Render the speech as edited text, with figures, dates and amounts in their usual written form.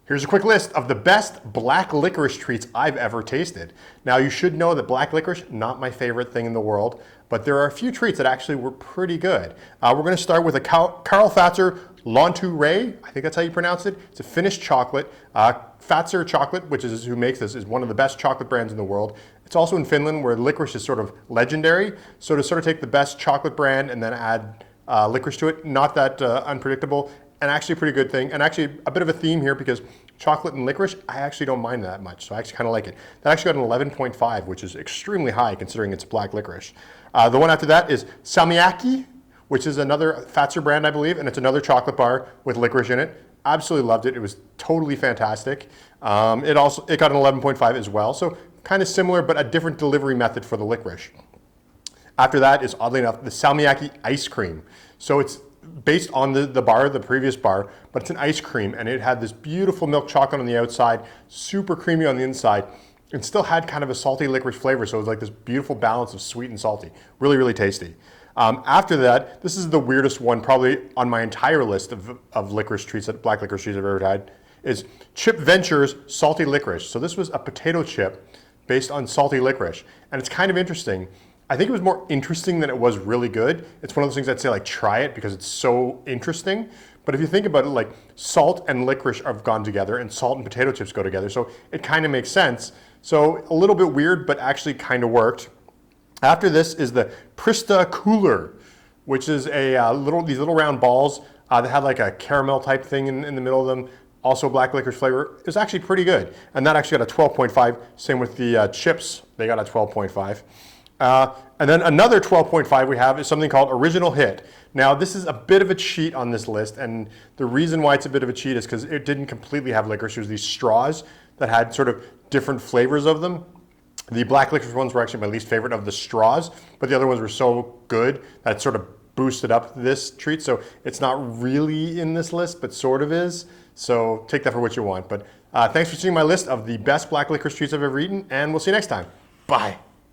Here's a quick list of the best black licorice treats I've ever tasted. Now you should know that black licorice, not my favorite thing in the world, but there are a few treats that actually were pretty good. We're going to start with a Karl Fatzer Lonturay, I think that's how you pronounce it. It's a Finnish chocolate. Fatzer chocolate, which is who makes this, is one of the best chocolate brands in the world. It's also in Finland where licorice is sort of legendary. So to sort of take the best chocolate brand and then add licorice to it, not that unpredictable. And actually a pretty good thing, and actually a bit of a theme here because chocolate and licorice, I actually don't mind that much, so I actually kind of like it. That actually got an 11.5, which is extremely high considering it's black licorice. The one after that is Salmiakki, which is another Fatzer brand, I believe, and it's another chocolate bar with licorice in it. Absolutely loved it. It was totally fantastic. It got an 11.5 as well, so kind of similar, but a different delivery method for the licorice. After that is, oddly enough, the Salmiakki ice cream. So it's based on the previous bar, but it's an ice cream, and it had this beautiful milk chocolate on the outside, super creamy on the inside, and still had kind of a salty licorice flavor, so it was like this beautiful balance of sweet and salty. Really, really tasty. After that, this is the weirdest one probably on my entire list of licorice treats, black licorice treats I've ever had, is Chip Ventures Salty Licorice. So this was a potato chip based on salty licorice, and it's kind of interesting. I think it was more interesting than it was really good. It's one of those things I'd say like try it because it's so interesting. But if you think about it, like salt and licorice have gone together and salt and potato chips go together. So it kind of makes sense. So a little bit weird, but actually kind of worked. After this is the Prista Cooler, which is these little round balls that had like a caramel type thing in the middle of them. Also black licorice flavor. It was actually pretty good. And that actually got a 12.5. Same with the chips. They got a 12.5. And then another 12.5 we have is something called Original Hit. Now this is a bit of a cheat on this list, and the reason why it's a bit of a cheat is because it didn't completely have licorice. It was these straws that had sort of different flavors of them. The black licorice ones were actually my least favorite of the straws, but the other ones were so good that it sort of boosted up this treat. So it's not really in this list, but sort of is. So take that for what you want. But thanks for seeing my list of the best black licorice treats I've ever eaten, and we'll see you next time. Bye.